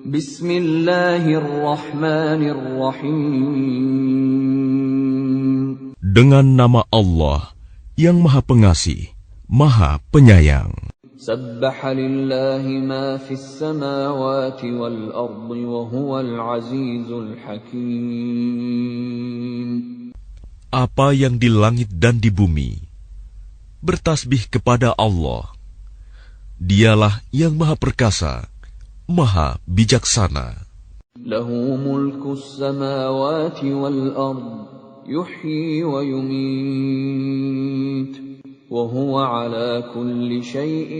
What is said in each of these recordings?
Bismillahirrahmanirrahim. Dengan nama Allah yang Maha Pengasih, Maha Penyayang. Sabbaha lillahi ma fis samawati wal ardi wa huwal azizul hakim. Apa yang di langit dan di bumi bertasbih kepada Allah. Dialah yang Maha Perkasa, Maha Bijaksana. Lahu mulkus samawati wal ardi yuhyi wa yumit. وَهُوَ عَلَى كُلِّ شَيْءٍ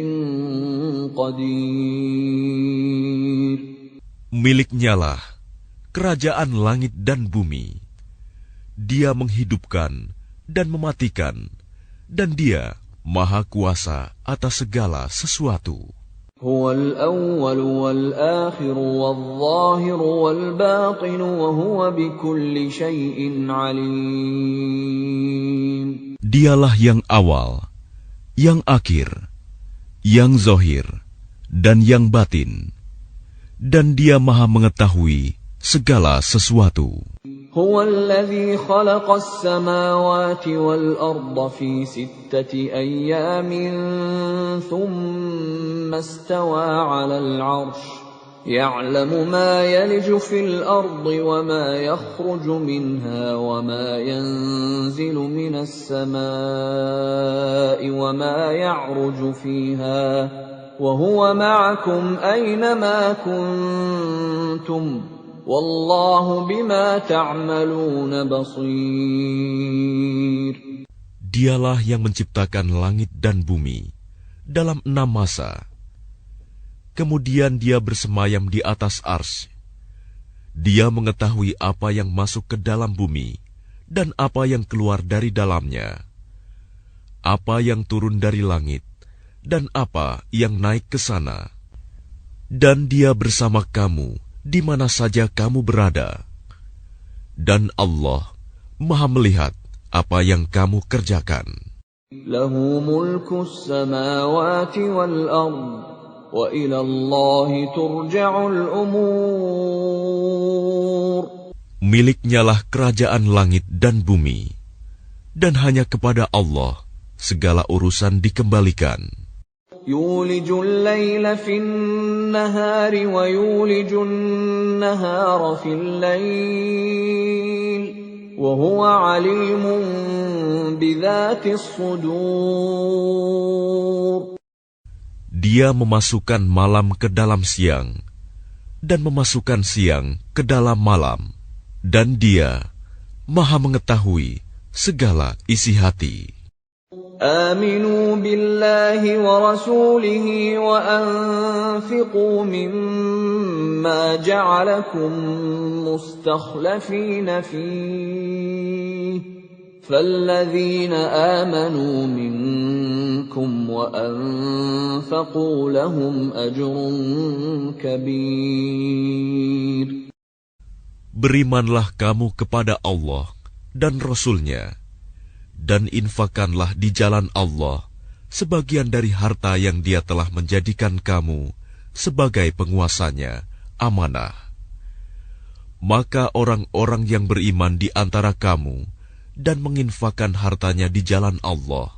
قَدِيرٌ. Miliknyalah kerajaan langit dan bumi. Dia menghidupkan dan mematikan, dan Dia Maha Kuasa atas segala sesuatu. هُوَ الْأَوَّلُ وَالْآخِرُ وَالظَّاهِرُ وَالْبَاطِنُ وَهُوَ بِكُلِّ شَيْءٍ عَلِيمٌ. Dialah yang awal, yang akhir, yang zahir, dan yang batin. Dan Dia Maha mengetahui segala sesuatu. هو الذي خلق السماوات والأرض في 6 أيام ثم استوى على العرش يعلم ما يلج في الأرض وما يخرج منها وما ينزل من السماء وما يعرج فيها وهو معكم أينما كنتم Wallahu bima ta'maluna basir. Dialah yang menciptakan langit dan bumi dalam 6 masa. Kemudian Dia bersemayam di atas arsy. Dia mengetahui apa yang masuk ke dalam bumi dan apa yang keluar dari dalamnya, apa yang turun dari langit dan apa yang naik ke sana. Dan Dia bersama kamu di mana saja kamu berada. Dan Allah Maha melihat apa yang kamu kerjakan. Lahu mulkus samawati wal ard wa ila Allahi turja'ul umur. Miliknyalah kerajaan langit dan bumi, dan hanya kepada Allah segala urusan dikembalikan. يولج الليل في النهار ويولج النهار في الليل وهو عليم بذات الصدور. Dia memasukkan malam ke dalam siang dan memasukkan siang ke dalam malam, dan Dia Maha mengetahui segala isi hati. آمنوا بالله ورسوله وأنفقوا مما جعلكم مستخلفين فيه فالذين آمنوا منكم وأنفقوا لهم أجر كبير. Berimanlah kamu kepada Allah dan Rasul-Nya, dan infakkanlah di jalan Allah sebagian dari harta yang Dia telah menjadikan kamu sebagai penguasanya, amanah. Maka orang-orang yang beriman di antara kamu dan menginfakkan hartanya di jalan Allah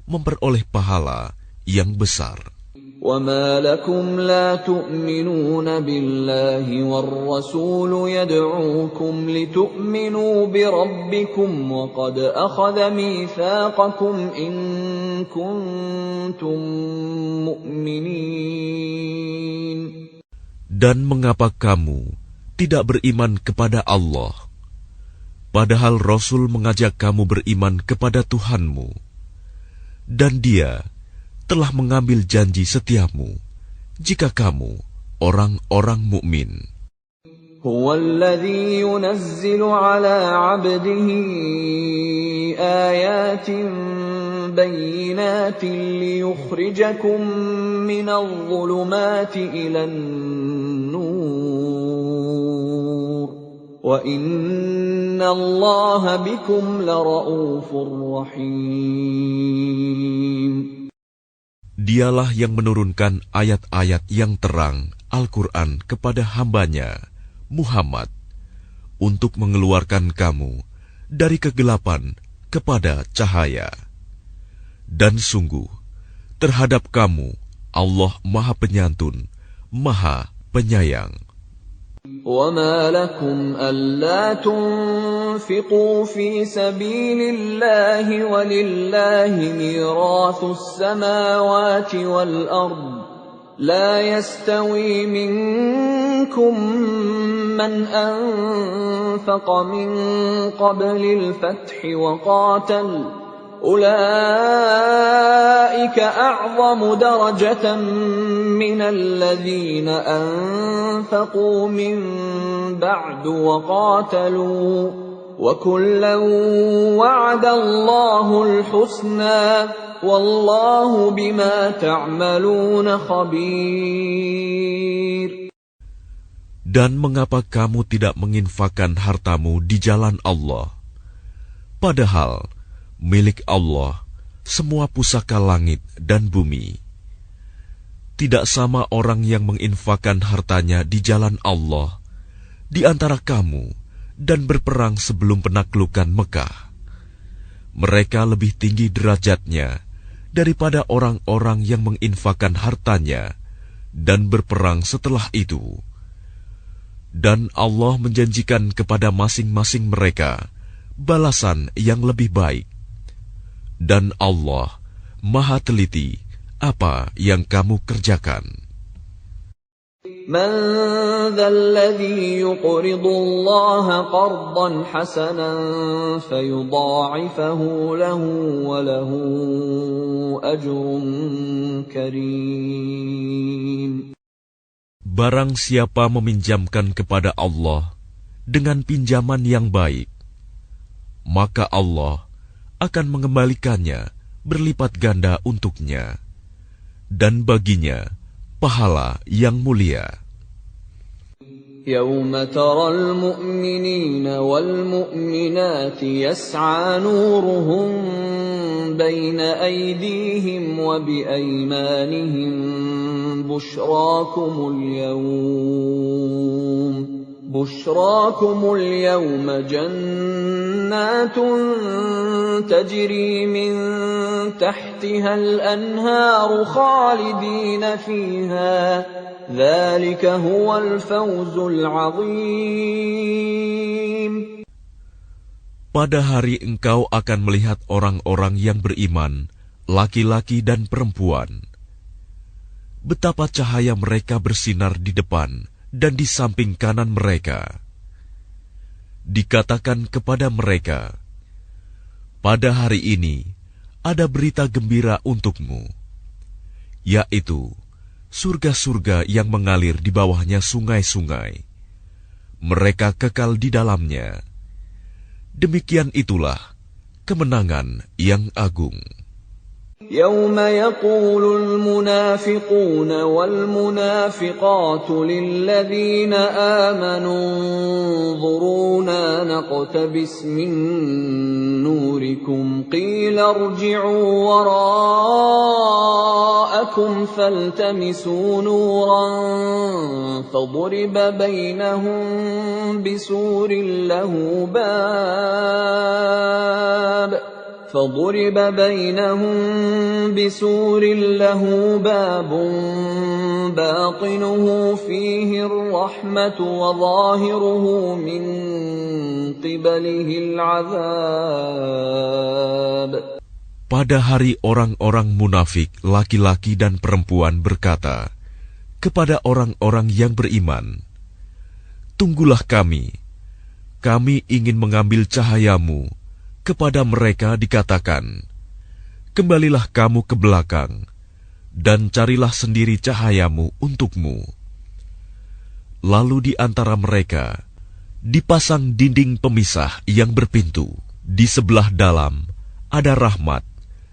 memperoleh pahala yang besar. وَمَا لَكُمْ لَا تُؤْمِنُونَ بِاللَّهِ وَالرَّسُولُ يَدْعُوكُمْ لِتُؤْمِنُوا بِرَبِّكُمْ وَقَدْ أَخَذَ مِيثَاقَكُمْ إِن كُنتُم مُّؤْمِنِينَ. Dan mengapa kamu tidak beriman kepada Allah, padahal Rasul mengajak kamu beriman kepada Tuhanmu, dan Dia telah mengambil janji setiamu jika kamu orang-orang mukmin. هو الذي ينزل على عبده آيات بينات ليخرجكم من الظلمات إلى النور وإن الله بكم لرؤوف رحيم. Dialah yang menurunkan ayat-ayat yang terang Al-Quran kepada hambanya, Muhammad, untuk mengeluarkan kamu dari kegelapan kepada cahaya. Dan sungguh, terhadap kamu Allah Maha Penyantun, Maha Penyayang. وَمَا لَكُمْ أَلَّا تُنْفِقُوا فِي سَبِيلِ اللَّهِ وَلِلَّهِ مِيرَاثُ السَّمَاوَاتِ وَالْأَرْضِ لَا يَسْتَوِي مِنكُم مَّنْ أَنفَقَ مِن قَبْلِ الْفَتْحِ وَقَاتَلَ أُولَئِكَ أَعْظَمُ دَرَجَةً مِّنَ الَّذِينَ أَنفَقُوا مِن بَعْدُ وَقَاتَلُوا وَكُلًّا وَعَدَ اللَّهُ الْحُسْنَى وَاللَّهُ بِمَا تَعْمَلُونَ خَبِيرٌ. Dan mengapa kamu tidak menginfakkan hartamu di jalan Allah? Padahal milik Allah semua pusaka langit dan bumi. Tidak sama orang yang menginfakkan hartanya di jalan Allah di antara kamu dan berperang sebelum penaklukan Mekah. Mereka lebih tinggi derajatnya daripada orang-orang yang menginfakkan hartanya dan berperang setelah itu. Dan Allah menjanjikan kepada masing-masing mereka balasan yang lebih baik. Dan Allah Maha teliti apa yang kamu kerjakan. مَنْ ذَا الَّذِي يُقْرِضُ اللَّهَ قَرْضًا حَسَنًا فَيُضَاعِفَهُ لَهُ وَلَهُ أَجْرٌ كَرِيمٌ. Barang siapa meminjamkan kepada Allah dengan pinjaman yang baik, maka Allah akan mengembalikannya berlipat ganda untuknya, dan baginya pahala yang mulia. يَوْمَ تَرَى الْمُؤْمِنِينَ وَالْمُؤْمِنَاتِ يَسْعَى نُورُهُم بَيْنَ أَيْدِيهِمْ وَبِأَيْمَانِهِمْ بُشْرَاكُمُ الْيَوْمَ جَنَّاتٌ تَجْرِي مِن تَحْتِهَا الْأَنْهَارُ خَالِدِينَ فِيهَا ذَلِكَ هُوَ الْفَوْزُ الْعَظِيمُ. Pada hari engkau akan melihat orang-orang yang beriman, laki-laki dan perempuan. Betapa cahaya mereka bersinar di depan dan di samping kanan mereka. Dikatakan kepada mereka, pada hari ini ada berita gembira untukmu, yaitu surga-surga yang mengalir di bawahnya sungai-sungai. Mereka kekal di dalamnya. Demikian itulah kemenangan yang agung. يَوْمَ يَقُولُ الْمُنَافِقُونَ وَالْمُنَافِقَاتُ لِلَّذِينَ آمَنُوا انظُرُونَا نَقْتَبِسْ مِن نُّورِكُمْ قِيلَ ارْجِعُوا وَرَاءَكُمْ فَالْتَمِسُوا نُورًا فَضُرِبَ بَيْنَهُم بسور له باب باطنه فيه الرحمة وظاهره من قبله العذاب. Pada hari orang-orang munafik, laki-laki dan perempuan berkata kepada orang-orang yang beriman, tunggulah kami ingin mengambil cahayamu. Kepada mereka dikatakan, kembalilah kamu ke belakang, dan carilah sendiri cahayamu untukmu. Lalu di antara mereka dipasang dinding pemisah yang berpintu. Di sebelah dalam ada rahmat,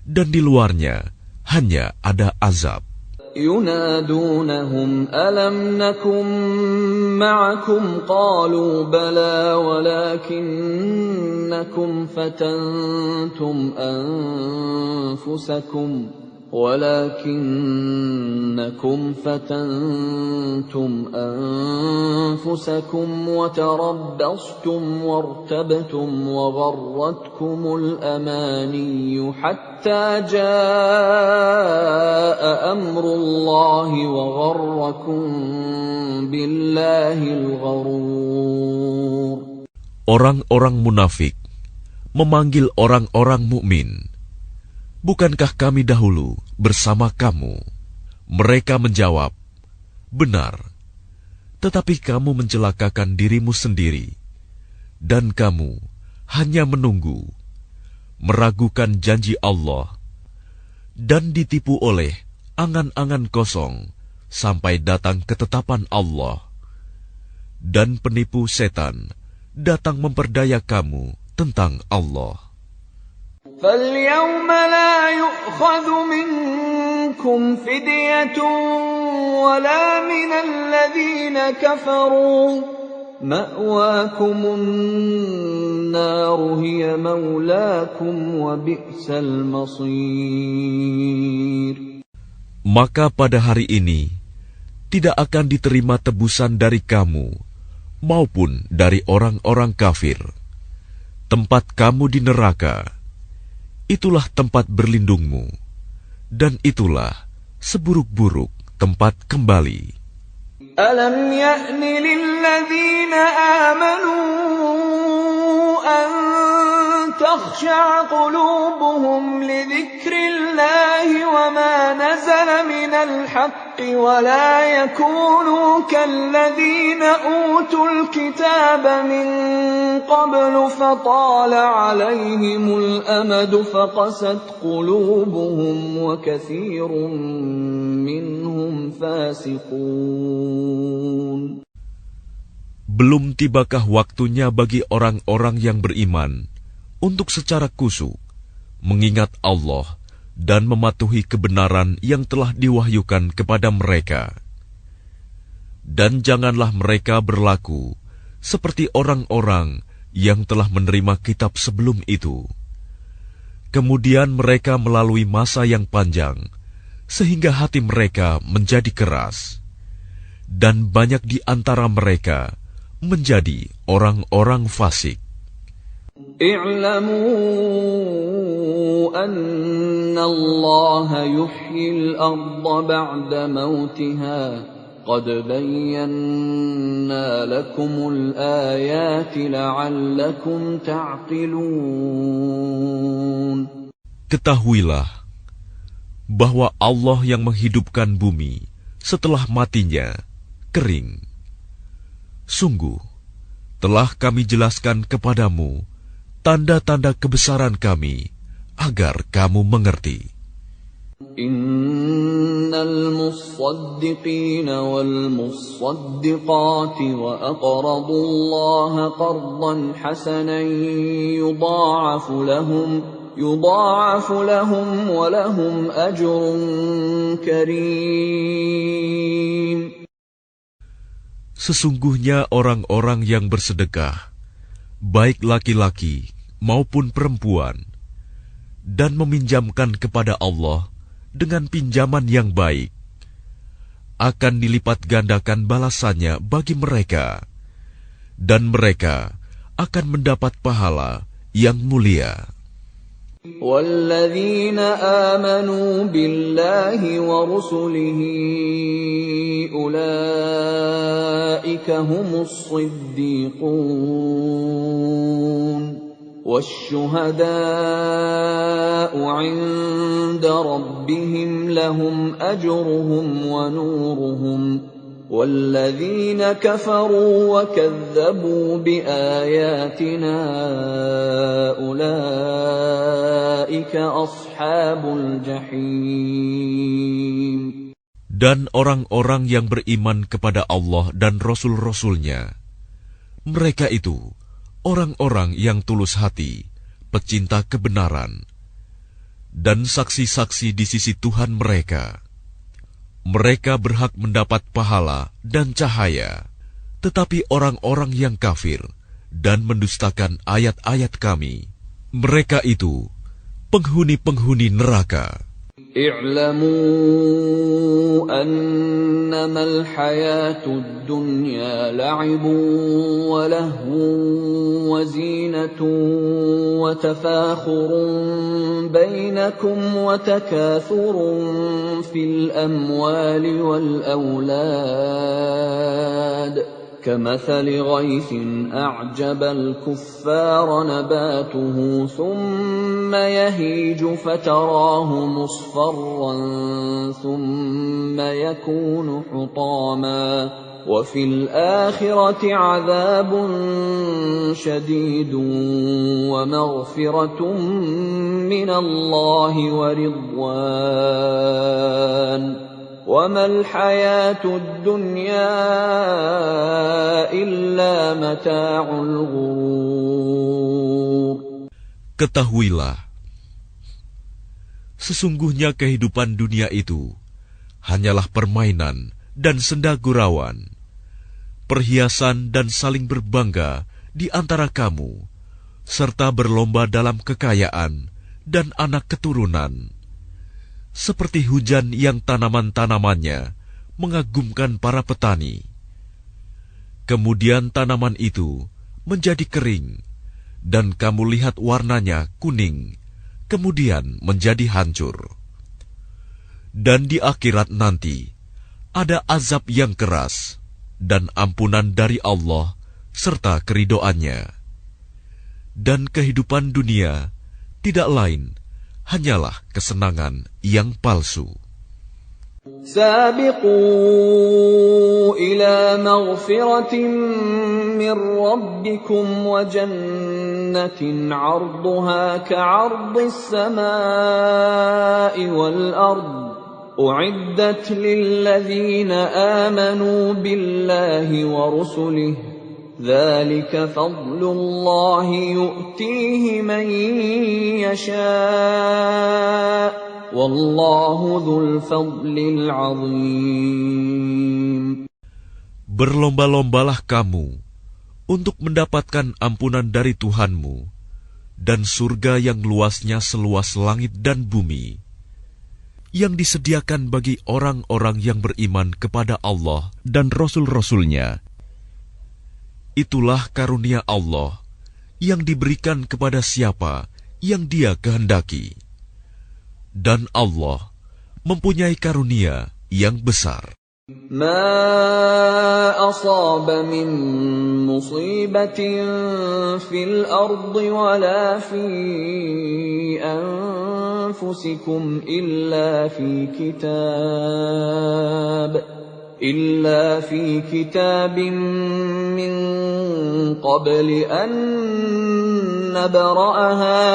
dan di luarnya hanya ada azab. ينادونهم ألم نكن معكم قالوا بلى ولكنكم فتنتم أنفسكم ولكنكم فتنتم أنفسكم وتربصتم وارتبتم وغرتكم الأماني حتى جاء أمر الله وغركم بالله الغرور. Orang-orang munafik memanggil orang-orang mukmin, "Bukankah kami dahulu bersama kamu?" Mereka menjawab, "Benar, tetapi kamu mencelakakan dirimu sendiri, dan kamu hanya menunggu, meragukan janji Allah, dan ditipu oleh angan-angan kosong sampai datang ketetapan Allah. Dan penipu setan datang memperdaya kamu tentang Allah." فَالْيَوْمَ لَا يُؤْخَذُ مِنكُمْ فِدْيَةٌ وَلَا مِنَ الَّذِينَ كَفَرُوا مَأْوَاكُمُ النَّارُ هِيَ مَوْلَاكُمْ وَبِئْسَ الْمَصِيرُ. Maka pada hari ini tidak akan diterima tebusan dari kamu maupun dari orang-orang kafir. Tempat kamu di neraka, itulah tempat berlindungmu, dan itulah seburuk-buruk tempat kembali. Alam ya'ni lilladzina amanu an takhsha'a qulubuhum li dzikrillahi wa ma nazala minal haqqi wa la yakunu kalladzina utul kitaba min qablu fatala 'alayhimul amadu faqasat qulubuhum wa katsirun minhum fasiqun. Belum tibakah waktunya bagi orang-orang yang beriman untuk secara khusyuk mengingat Allah dan mematuhi kebenaran yang telah diwahyukan kepada mereka. Dan janganlah mereka berlaku seperti orang-orang yang telah menerima kitab sebelum itu. Kemudian mereka melalui masa yang panjang, sehingga hati mereka menjadi keras. Dan banyak di antara mereka menjadi orang-orang fasik. I'lamu anna Allah yuhyil arda ba'da mautiha qad bayyana lakumul ayati la'allakum ta'qilun. Ketahuilah bahwa Allah yang menghidupkan bumi setelah matinya kering. Sungguh, telah kami jelaskan kepadamu tanda-tanda kebesaran kami agar kamu mengerti. Innal musaddiqina wal musaddiqati wa aqradu Allah qardan hasanan yudha'afu lahum wa lahum ajrun karim. Sesungguhnya orang-orang yang bersedekah, baik laki-laki maupun perempuan, dan meminjamkan kepada Allah dengan pinjaman yang baik, akan dilipat gandakan balasannya bagi mereka, dan mereka akan mendapat pahala yang mulia. وَالَّذِينَ آمَنُوا بِاللَّهِ وَرُسُلِهِ أُولَئِكَ هُمُ الصِّدِّيقُونَ وَالشُّهَدَاءُ عِندَ رَبِّهِمْ لَهُمْ أَجْرُهُمْ وَنُورُهُمْ وَالَّذِينَ كَفَرُوا وَكَذَّبُوا بِآيَاتِنَا أُولَئِكَ أَصْحَابُ الْجَحِيمِ. Dan orang-orang yang beriman kepada Allah dan Rasul-Rasul-Nya, mereka itu orang-orang yang tulus hati, pecinta kebenaran, dan saksi-saksi di sisi Tuhan mereka. Mereka berhak mendapat pahala dan cahaya, tetapi orang-orang yang kafir dan mendustakan ayat-ayat kami, mereka itu penghuni-penghuni neraka. اعلموا أنما الحياة الدنيا لعب ولهو وزينة وتفاخر بينكم وتكاثر في الأموال والأولاد كمثل غيث أعجب الكفار نباته ثم يهيج فتراه مصفرا ثم يكون حطاما وفي الآخرة عذاب شديد ومغفرة من الله ورضوان وما الحياة الدنيا إلا متاع الغرور. Ketahuilah, sesungguhnya kehidupan dunia itu hanyalah permainan dan senda gurauan, perhiasan dan saling berbangga di antara kamu, serta berlomba dalam kekayaan dan anak keturunan. Seperti hujan yang tanaman-tanamannya mengagumkan para petani. Kemudian tanaman itu menjadi kering, dan kamu lihat warnanya kuning, kemudian menjadi hancur. Dan di akhirat nanti, ada azab yang keras, dan ampunan dari Allah, serta keridoannya. Dan kehidupan dunia tidak lain hanyalah kesenangan yang palsu. سابقوا إلى مغفرة من ربكم وجنة عرضها كعرض السماء والأرض أعدت للذين آمنوا بالله ورسله ذلك فضل الله يؤتيه من يشاء والله ذو الفضل العظيم. Berlomba-lombalah kamu untuk mendapatkan ampunan dari Tuhanmu dan surga yang luasnya seluas langit dan bumi, yang disediakan bagi orang-orang yang beriman kepada Allah dan Rasul-Rasulnya. Itulah karunia Allah yang diberikan kepada siapa yang Dia kehendaki. Dan Allah mempunyai karunia yang besar. ما أصاب من مصيبة في الأرض ولا في أنفسكم إلا في كتاب من قبل أن نبرأها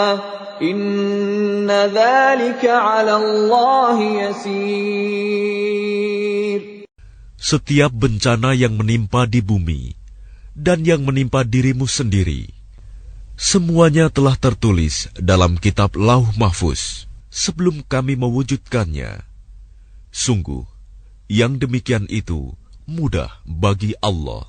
إن ذلك على الله يسير. Setiap bencana yang menimpa di bumi dan yang menimpa dirimu sendiri, semuanya telah tertulis dalam kitab Lauh Mahfuz sebelum kami mewujudkannya. Sungguh, yang demikian itu mudah bagi Allah.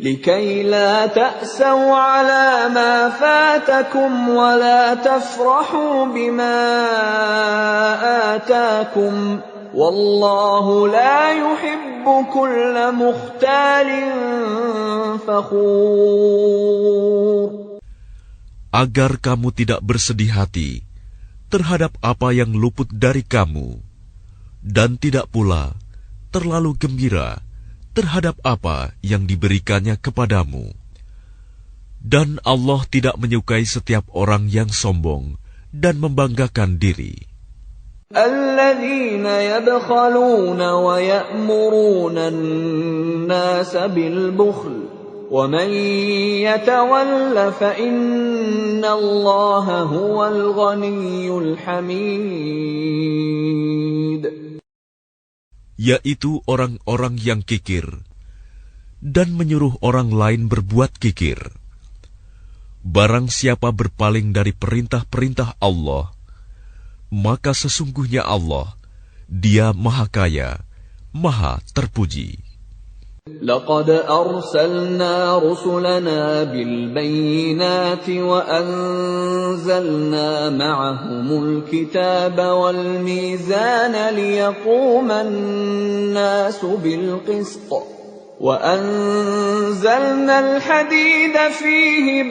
لكي لا تأسوا على ما فاتكم ولا تفرحوا بما آتاكم والله لا يحب كل مختال فخور. Agar kamu tidak bersedih hati terhadap apa yang luput dari kamu, dan tidak pula terlalu gembira terhadap apa yang diberikannya kepadamu. Dan Allah tidak menyukai setiap orang yang sombong dan membanggakan diri. الذين يبخلون ويأمرون الناس بالبخل ومن يتول فإن الله هو الغني الحميد. Yaitu orang-orang yang kikir dan menyuruh orang lain berbuat kikir. Barang siapa berpaling dari perintah-perintah Allah, maka sesungguhnya Allah, Dia Maha Kaya, Maha Terpuji. لقد أرسلنا رسلنا بالبينات وأنزلنا معهم الكتاب والميزان ليقوم الناس بالقسط وأنزلنا الحديد فيه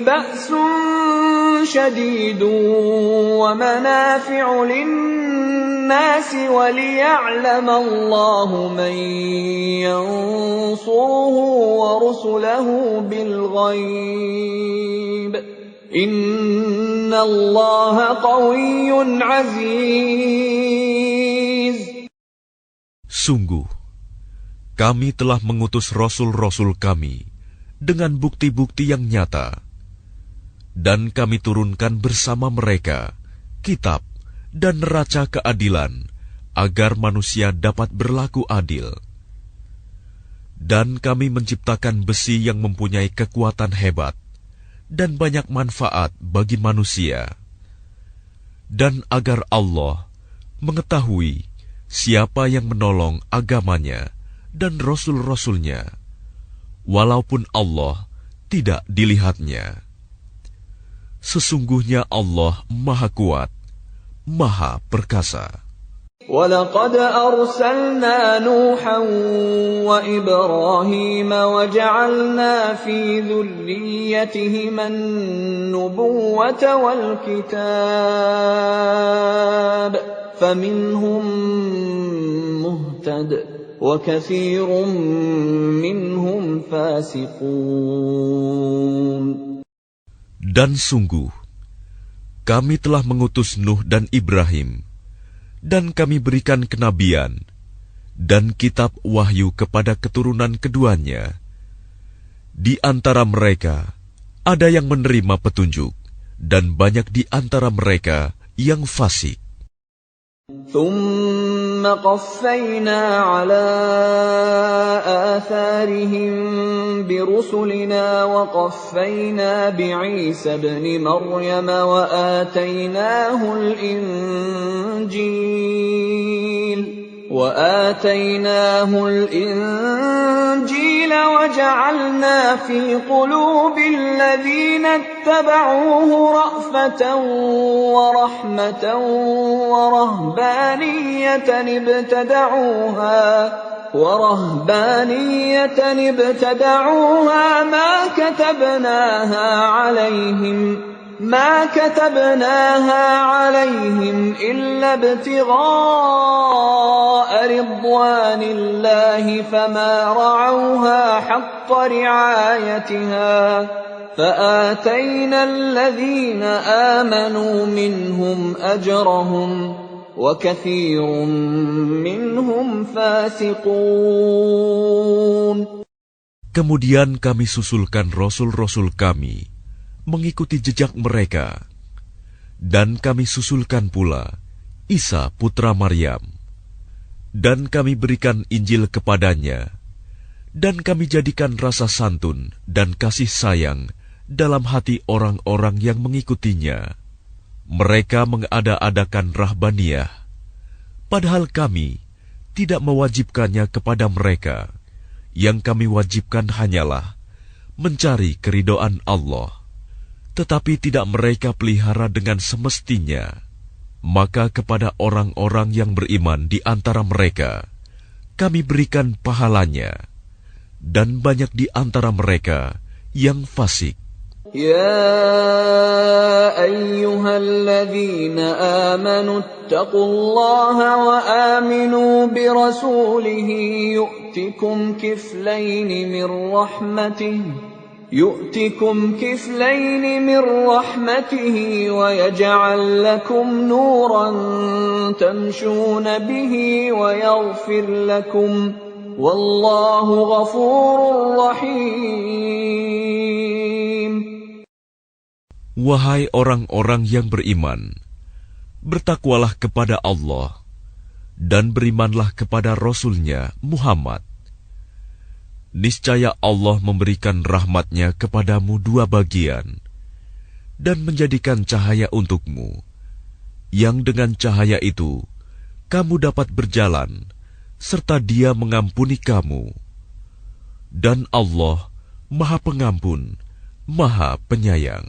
بأس شديد ومنافع للناس وليعلم الله من ينصره ورسله بالغيب إن الله قوي عزيز. Sungguh, kami telah mengutus rasul-rasul kami dengan bukti-bukti yang nyata, dan kami turunkan bersama mereka kitab dan neraca keadilan agar manusia dapat berlaku adil. Dan kami menciptakan besi yang mempunyai kekuatan hebat dan banyak manfaat bagi manusia, dan agar Allah mengetahui siapa yang menolong agamanya dan rasul-rasulnya, walaupun Allah tidak dilihatnya. Sesungguhnya Allah Maha Kuat, Maha Perkasa. وَلَقَدْ أَرْسَلْنَا نُوحًا وَإِبْرَاهِيمَ وَجَعَلْنَا فِي ذُرِّيَّتِهِمَا النُّبُوَّةَ وَالْكِتَابَ فَمِنْهُم مُّهْتَدٍ وَكَثِيرٌ مِّنْهُمْ فَاسِقُونَ. Dan sungguh, kami telah mengutus Nuh dan Ibrahim, dan kami berikan kenabian dan kitab wahyu kepada keturunan keduanya. Di antara mereka ada yang menerima petunjuk, dan banyak di antara mereka yang fasik. ثُمَّ قَفَّيْنَا عَلَى آثَارِهِم بِرُسُلِنَا وَقَفَّيْنَا بِعِيسَى ابْنِ مَرْيَمَ وآتيناه الإنجيل وجعلنا في قلوب الذين اتبعوه رأفة ورحمة ورهبانية ابتدعوها ما كتبناها عليهم إلا ابتغاء رضوان الله فما رعوها حق رعايتها فآتينا الذين آمنوا منهم أجرهم وكثير منهم فاسقون. Kemudian kami susulkan rasul-rasul kami mengikuti jejak mereka, dan kami susulkan pula Isa putra Maryam, dan kami berikan Injil kepadanya, dan kami jadikan rasa santun dan kasih sayang dalam hati orang-orang yang mengikutinya. Mereka mengada-adakan rahbaniyah, padahal kami tidak mewajibkannya kepada mereka. Yang kami wajibkan hanyalah mencari keridhaan Allah. Tetapi tidak mereka pelihara dengan semestinya. Maka kepada orang-orang yang beriman di antara mereka, kami berikan pahalanya, dan banyak di antara mereka yang fasik. Ya ayyuhalladzina amanu ittaqullaha wa aminu birasulihi yu'tikum kiflaini min rahmatihi يؤتكم كفلين من رحمته ويجعل لكم نورا تمشون به ويغفر لكم والله غفور رحيم. Wahai orang-orang yang beriman, bertakwalah kepada Allah dan berimanlah kepada Rasul-Nya Muhammad. Niscaya Allah memberikan rahmat-Nya kepadamu dua bagian, dan menjadikan cahaya untukmu, yang dengan cahaya itu kamu dapat berjalan, serta Dia mengampuni kamu. Dan Allah Maha Pengampun, Maha Penyayang.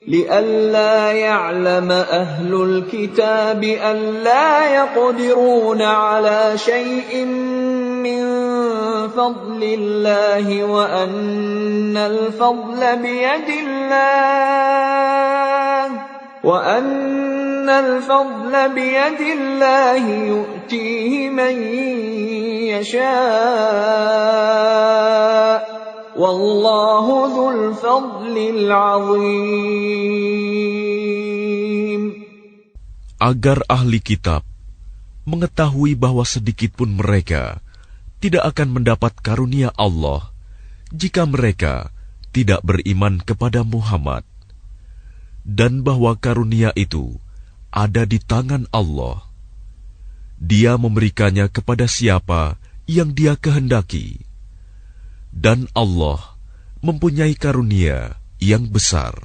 لئلا يعلم أهل الكتاب ألا يقدرون على شيء من فضل الله وأن الفضل بيد الله يؤتيه من يشاء والله ذو الفضل العظيم. Agar ahli kitab mengetahui bahwa sedikitpun mereka tidak akan mendapat karunia Allah jika mereka tidak beriman kepada Muhammad, dan bahwa karunia itu ada di tangan Allah. Dia memberikannya kepada siapa yang Dia kehendaki, dan Allah mempunyai karunia yang besar.